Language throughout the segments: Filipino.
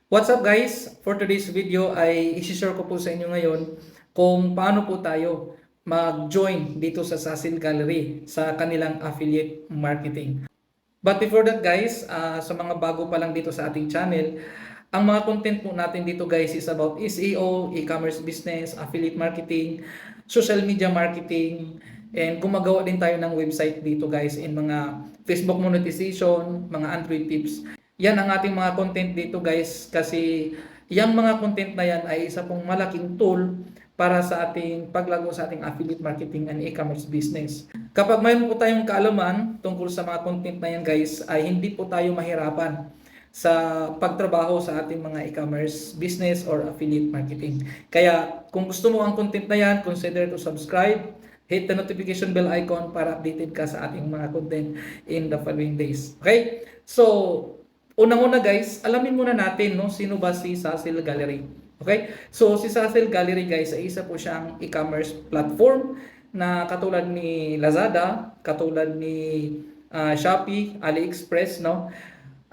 What's up guys? For today's video ay isi-share ko po sa inyo ngayon kung paano po tayo mag-join dito sa Sasil Gallery sa kanilang affiliate marketing. But before that guys, sa mga bago pa lang dito sa ating channel, ang mga content po natin dito guys is about SEO, e-commerce business, affiliate marketing, social media marketing, and gumagawa din tayo ng website dito guys in mga Facebook monetization, mga Android tips. Yan ang ating mga content dito guys kasi yung mga content na yan ay isa pong malaking tool para sa ating paglago sa ating affiliate marketing and e-commerce business. Kapag mayroon po tayong kaalaman tungkol sa mga content na yan guys, ay hindi po tayo mahirapan sa pagtrabaho sa ating mga e-commerce business or affiliate marketing. Kaya kung gusto mo ang content na yan, consider to subscribe, hit the notification bell icon para updated ka sa ating mga content in the following days. Okay? So, unang-una guys, alamin muna natin no, sino ba si Sasil Gallery. Okay? So si Sasil Gallery guys ay isa po siyang e-commerce platform na katulad ni Lazada, katulad ni Shopee, AliExpress, no?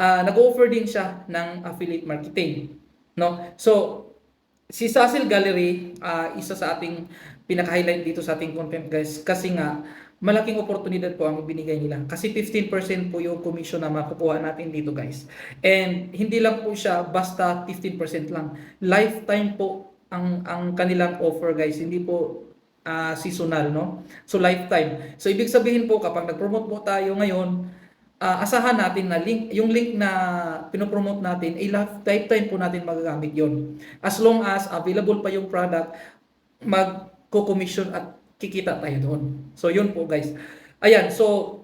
Nag-offer din siya ng affiliate marketing, no? So si Sasil Gallery, isa sa ating pinaka-highlight dito sa ating content guys kasi nga malaking oportunidad po ang binigay nila. Kasi 15% po yung commission na makukuha natin dito guys. And hindi lang po siya basta 15% lang. Lifetime po ang kanilang offer guys. Hindi po seasonal, no? So lifetime. So ibig sabihin po kapag nag-promote po tayo ngayon, asahan natin na yung link na pinopromote natin ay lifetime po natin magagamit yon. As long as available pa yung product, magko-commission at kikita tayo doon. So yun po guys. Ayan, so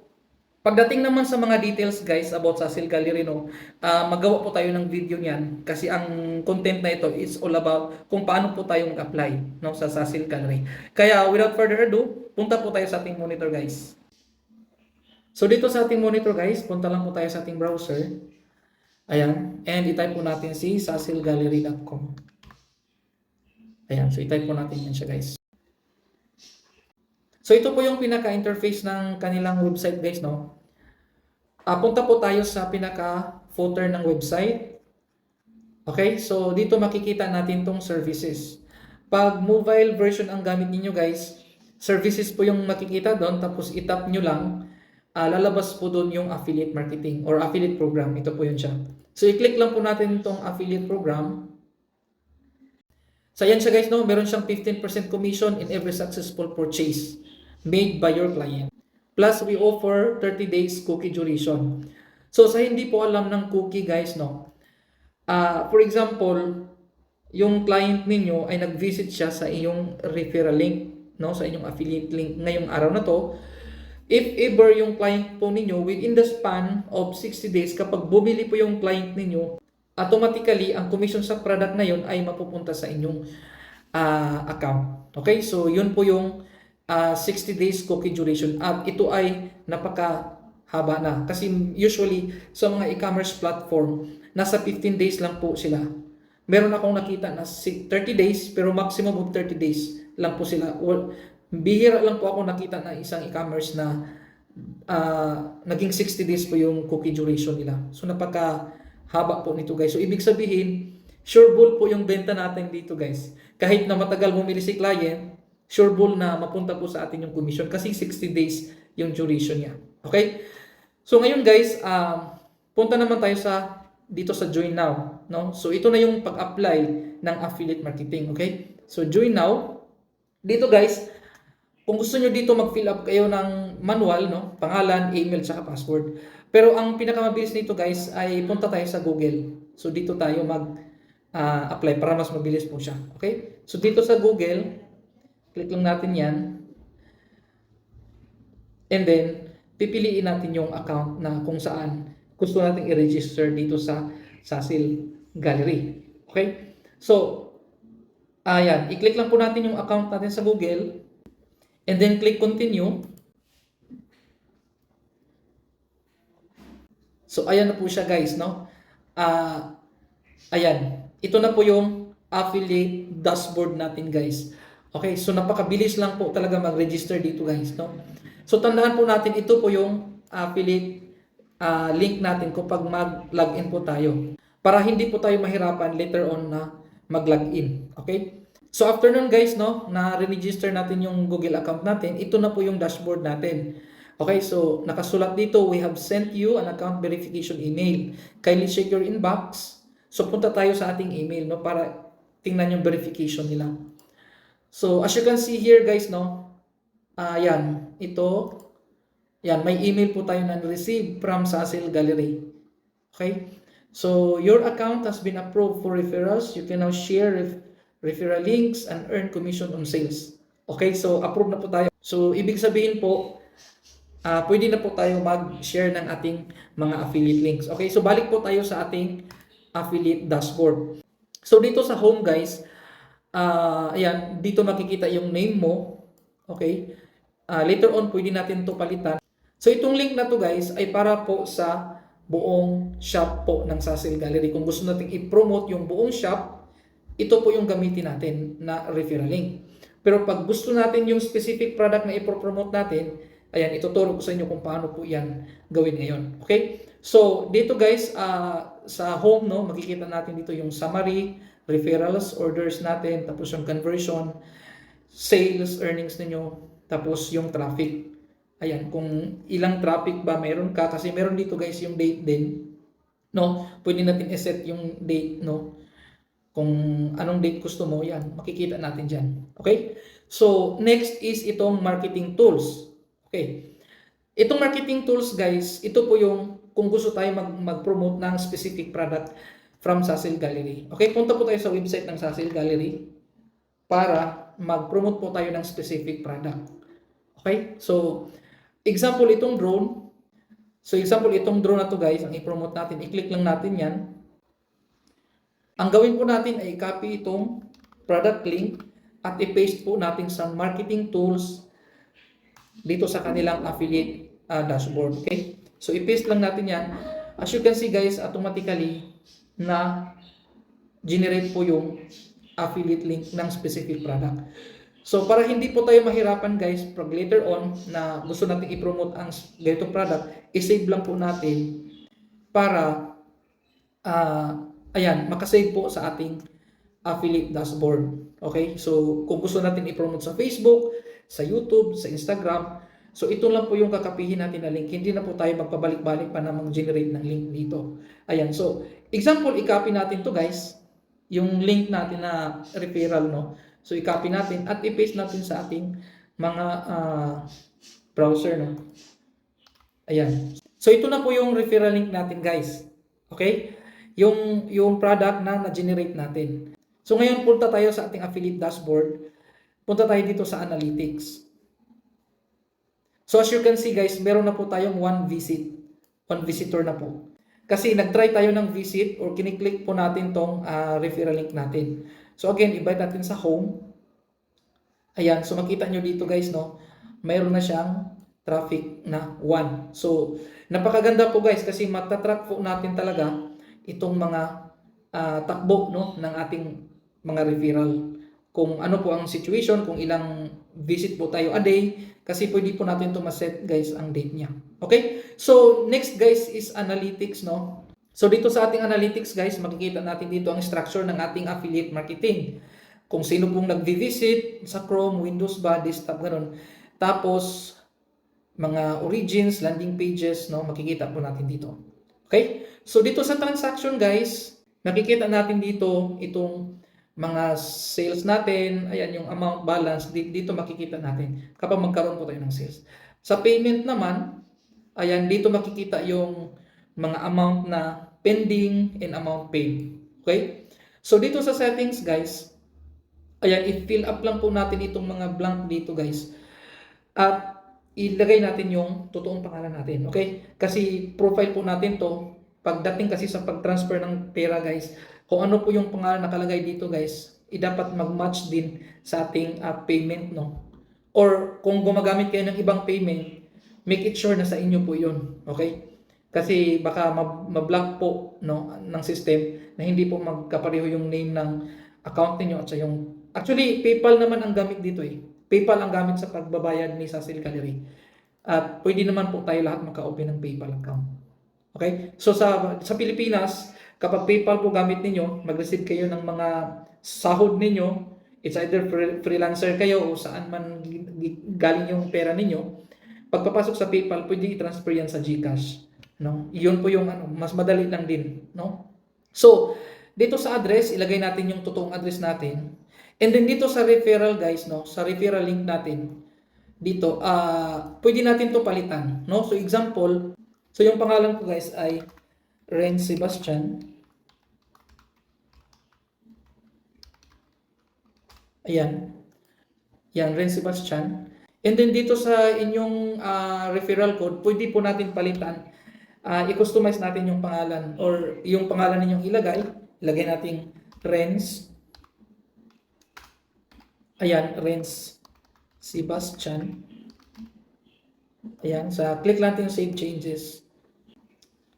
pagdating naman sa mga details guys about Sasil Gallery, no, magawa po tayo ng video niyan kasi ang content na ito is all about kung paano po tayo mag-apply, no, sa Sasil Gallery. Kaya without further ado, punta po tayo sa ating monitor guys. So dito sa ating monitor guys, punta lang po tayo sa ating browser. Ayan, and i-type po natin si sasilgallery.com. Ayan, so i-type po natin yan siya guys. So ito po yung pinaka-interface ng kanilang website guys, no. Punta po tayo sa pinaka-footer ng website. Okay, so dito makikita natin tong services. Pag mobile version ang gamit niyo guys, services po yung makikita doon, tapos i-tap nyo lang, lalabas po doon yung affiliate marketing or affiliate program. Ito po yun siya. So i-click lang po natin itong affiliate program. So yan siya guys, no, meron siyang 15% commission in every successful purchase made by your client. Plus, we offer 30 days cookie duration. So, sa hindi po alam ng cookie guys, no, for example, yung client ninyo ay nag-visit siya sa iyong referral link, no, sa inyong affiliate link ngayong araw na to. If ever yung client po ninyo, within the span of 60 days, kapag bumili po yung client ninyo, automatically, ang commission sa product na yun ay mapupunta sa inyong account. Okay? So, yun po yung 60 days cookie duration at ito ay napakahaba na kasi usually sa mga e-commerce platform nasa 15 days lang po sila. Meron akong nakita na 30 days pero maximum of 30 days lang po sila. Bihira lang po ako nakita na isang e-commerce na naging 60 days po yung cookie duration nila. So napakahaba po nito guys. So ibig sabihin sure ball po yung benta natin dito guys. Kahit na matagal bumili si client, sure ball na mapunta po sa atin yung commission kasi 60 days yung duration niya. Okay? So ngayon guys, punta naman tayo dito sa Join Now, no? So ito na yung pag-apply ng affiliate marketing, okay? So Join Now. Dito guys, kung gusto niyo dito mag-fill up kayo ng manual, no? Pangalan, email, saka password. Pero ang pinakamabilis nito guys ay punta tayo sa Google. So dito tayo apply para mas mabilis po siya. Okay? So dito sa Google, click lang natin yan. And then, pipiliin natin yung account na kung saan gusto natin i-register dito sa Sasil Gallery. Okay? So, ayan. I-click lang po natin yung account natin sa Google. And then, click continue. So, ayan na po siya guys, no? Ayan. Ito na po yung affiliate dashboard natin guys. Okay, so napakabilis lang po talaga mag-register dito guys, no? So tandaan po natin, ito po yung affiliate link natin kapag mag-login po tayo. para hindi po tayo mahirapan later on na mag-login. Okay? So after nun guys, no, na re-register natin yung Google account natin, ito na po yung dashboard natin. Okay, so nakasulat dito, we have sent you an account verification email. Kindly check your inbox. So punta tayo sa ating email, no, para tingnan yung verification nila. So as you can see here guys, no, yan, ito, yan, may email po tayo na receive from Sasil Gallery. Okay? So, your account has been approved for referrals. You can now share referral links and earn commission on sales. Okay? So, approved na po tayo. So, ibig sabihin po, pwede na po tayo mag-share ng ating mga affiliate links. Okay? So, balik po tayo sa ating affiliate dashboard. So, dito sa home guys, ayan, dito makikita yung name mo. Okay? Later on, pwede natin to palitan. So itong link na to guys ay para po sa buong shop po ng Sasil Gallery. Kung gusto nating i-promote yung buong shop, ito po yung gamitin natin na referral link. Pero pag gusto natin yung specific product na i-promote natin, ayan, ituturo ko sa inyo kung paano po yan gawin ngayon. Okay? So dito guys, sa home, no, makikita natin dito yung summary, referrals, orders natin, tapos yung conversion, sales, earnings ninyo, tapos yung traffic. Ayan, kung ilang traffic ba meron ka, kasi meron dito guys yung date din, no? Pwede natin i-set yung date, no? Kung anong date gusto mo, yan, makikita natin dyan. Okay? So, next is itong marketing tools. Okay. Itong marketing tools guys, ito po yung kung gusto tayo mag-promote ng specific product from Sasil Gallery. Okay, punta po tayo sa website ng Sasil Gallery para mag-promote po tayo ng specific product. Okay? So, example itong drone. So example itong drone na to guys, ang i-promote natin, i-click lang natin yan. Ang gawin po natin ay i-copy itong product link at i-paste po natin sa marketing tools dito sa kanilang affiliate dashboard. Okay? So i-paste lang natin yan. As you can see guys, automatically na generate po yung affiliate link ng specific product. So, para hindi po tayo mahirapan guys, pag later on na gusto natin i-promote ang ganitong product, i-save lang po natin para, ayan, makasave po sa ating affiliate dashboard. Okay? So, kung gusto natin i-promote sa Facebook, sa YouTube, sa Instagram, so ito lang po yung kakapihin natin na link. Hindi na po tayo magpabalik-balik pa na mag-generate ng link dito. Ayan. So, example, i-copy natin to guys, yung link natin na referral, no? So, i-copy natin at i-paste natin sa ating mga browser, no? Ayan. So, ito na po yung referral link natin, guys. Okay? Yung product na na-generate natin. So, ngayon, punta tayo sa ating affiliate dashboard. Punta tayo dito sa analytics. So, as you can see, guys, meron na po tayong one visitor na po. Kasi nag-try tayo ng visit or kiniklik po natin tong referral link natin. So again, i-invite natin sa home. Ayan, so makita nyo dito guys, no? Mayroon na siyang traffic na 1. So, napakaganda po guys kasi matatrack po natin talaga itong mga takbo, no, ng ating mga referral. Kung ano po ang situation, kung ilang visit po tayo a day, kasi pwede po natin ito ma-set guys ang date niya. Okay? So, next guys is analytics, no? So dito sa ating analytics guys, makikita natin dito ang structure ng ating affiliate marketing. Kung sino pong nag-visit sa Chrome, Windows ba, desktop, gano'n. Tapos, mga origins, landing pages, no, makikita po natin dito. Okay? So dito sa transaction guys, makikita natin dito itong mga sales natin, ayan yung amount balance, dito makikita natin kapag magkaroon po tayo ng sales. Sa payment naman, ayan dito makikita yung mga amount na pending and amount paid. Okay? So dito sa settings guys, ayan i-fill up lang po natin itong mga blank dito guys. At ilagay natin yung totoong pangalan natin. Okay? Kasi profile po natin to, pagdating kasi sa pag-transfer ng pera guys, kung ano po yung pangalan nakalagay dito guys, dapat mag-match din sa ating payment, no? Or kung gumagamit kayo ng ibang payment, make it sure na sa inyo po yun. Okay? Kasi baka ma-block po, no, ng system na hindi po magkapareho yung name ng account niyo at sa yung... Actually, PayPal naman ang gamit dito eh. PayPal ang gamit sa pagbabayad ni Sasil Gallery. At pwede naman po tayo lahat maka-open ng PayPal account. Okay? So sa Pilipinas, Kapag PayPal po gamit ninyo, mag-receive kayo ng mga sahod ninyo, it's either freelancer kayo o saan man galing yung pera ninyo. Pagpapasok sa PayPal, pwede i-transfer yan sa GCash, no? Iyon po yung mas madali lang din, no? So, dito sa address, ilagay natin yung totoong address natin. And then dito sa referral guys, no, sa referral link natin, dito, pwede natin to palitan, no? So example, so yung pangalan ko guys ay Ren Sebastian. Ayan. Yan, Ren Sebastian. And then dito sa inyong referral code, pwede po natin palitan. I-customize natin yung pangalan or yung pangalan ninyong ilagay. Ilagay natin Renz. Ayan, Renz Sebastian. Ayan, click natin yung Save Changes.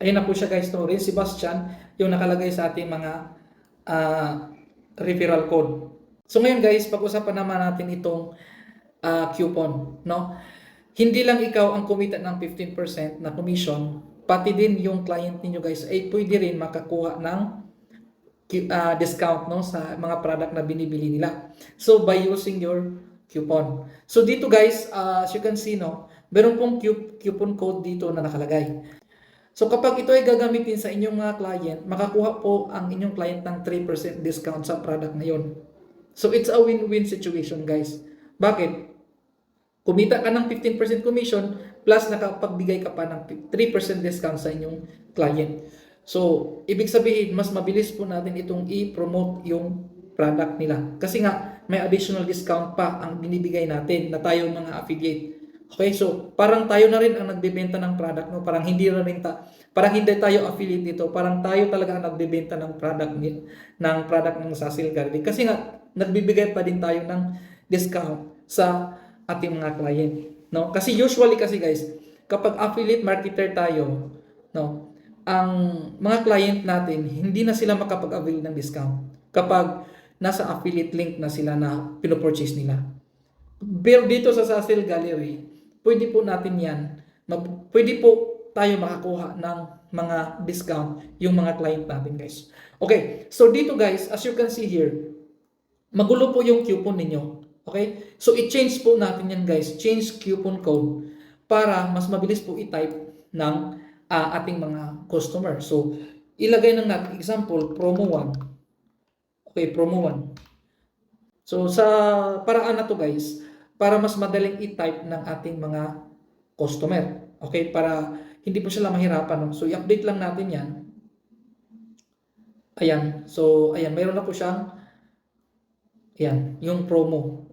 Ayan na po siya guys, no? Renz Sebastian, yung nakalagay sa ating mga referral code. So ngayon guys, pag-usapan naman natin itong coupon, no? Hindi lang ikaw ang kumita ng 15% na commission, pati din yung client niyo guys ay pwede rin makakuha ng discount, no, sa mga product na binibili nila. So by using your coupon. So dito guys, as you can see, no, meron pong coupon code dito na nakalagay. So kapag ito ay gagamitin sa inyong mga client, makakuha po ang inyong client ng 3% discount sa product na yon. So it's a win-win situation guys. Bakit? Kumita ka ng 15% commission plus nakapagbigay ka pa ng 3% discount sa inyong client. So, ibig sabihin, mas mabilis po natin itong i-promote yung product nila. Kasi nga, may additional discount pa ang binibigay natin na tayo mga affiliate. Okay, so parang tayo na rin ang nagbebenta ng product, no? Parang hindi tayo affiliate dito, parang tayo talaga ang nagbebenta ng product ng Sasil Gallery. Kasi nga, nagbibigay pa din tayo ng discount sa ating mga client, no? Kasi usually kasi guys, kapag affiliate marketer tayo, no, ang mga client natin hindi na sila makapag-avail ng discount kapag nasa affiliate link na sila na pinopurchase nila. Pero dito sa Sasil Gallery, pwede po natin yan, pwede po tayo makakuha ng mga discount yung mga client natin guys. Okay, so dito guys, as you can see here, magulo po yung coupon ninyo. Okay? So, i-change po natin yan guys. Change coupon code para mas mabilis po i-type ng ating mga customer. So, ilagay ng natin, example, promo 1. Okay, promo 1. So, sa paraan na to guys, para mas madaling i-type ng ating mga customer. Okay? Para hindi po sila mahirapan. No? So, i-update lang natin yan. Ayan. So, ayan. Mayroon na po siyang ayan, yung promo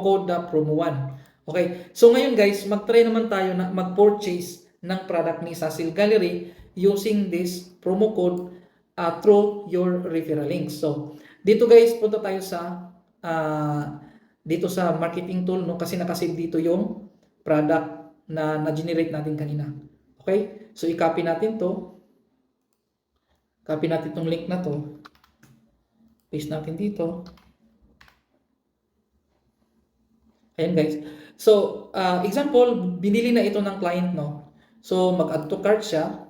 code na promo 1. Okay, so ngayon guys, mag-try naman tayo na mag-purchase ng product ni Sasil Gallery using this promo code through your referral links. So, dito guys, punta tayo sa dito sa marketing tool, no, kasi nakasave dito yung product na na-generate natin kanina. Okay, so i-copy natin to. Copy natin tong link na to. Paste natin dito. Ayan guys. So, example, binili na ito ng client, no? So, mag-add to cart siya.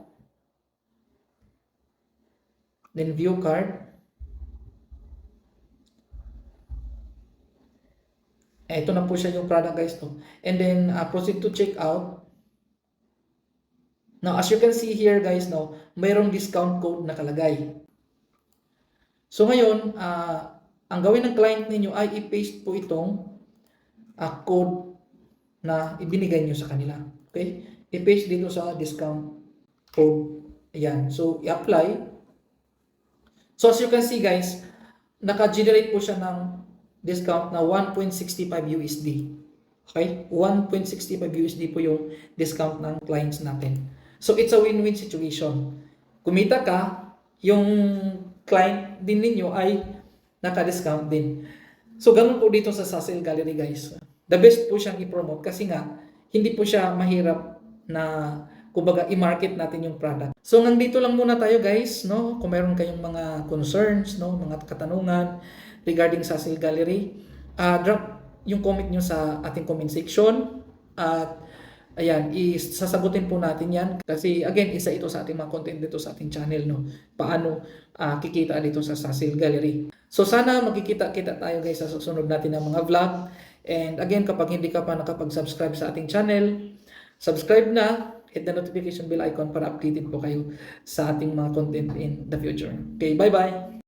Then, view cart. Ito na po siya yung product guys, no? And then, proceed to check out. Now, as you can see here guys, no, mayroong discount code nakalagay. So, ngayon, ang gawin ng client ninyo ay i-paste po itong code na ibinigay nyo sa kanila. Okay? I-paste dito sa discount code. Ayan. So, i-apply. So, as you can see guys, naka-generate po siya ng discount na 1.65 USD. Okay? 1.65 USD po yung discount ng clients natin. So, it's a win-win situation. Kumita ka, yung client din ninyo ay naka-discount din. So, ganun po dito sa Sasil Gallery guys. The best po siyang i-promote kasi nga, hindi po siya mahirap na, kumbaga, i-market natin yung product. So, nandito lang muna tayo guys, no? Kung meron kayong mga concerns, no? Mga katanungan regarding Sasil Gallery, drop yung comment nyo sa ating comment section. At Ayan, sasagutin po natin yan kasi again, isa ito sa ating mga content dito sa ating channel, no? Paano kikita dito sa Sasil Gallery. So sana magkikita-kita tayo guys sa susunod natin ng mga vlog. And again, kapag hindi ka pa nakapag-subscribe sa ating channel, subscribe na, hit the notification bell icon para updated po kayo sa ating mga content in the future. Okay, bye-bye!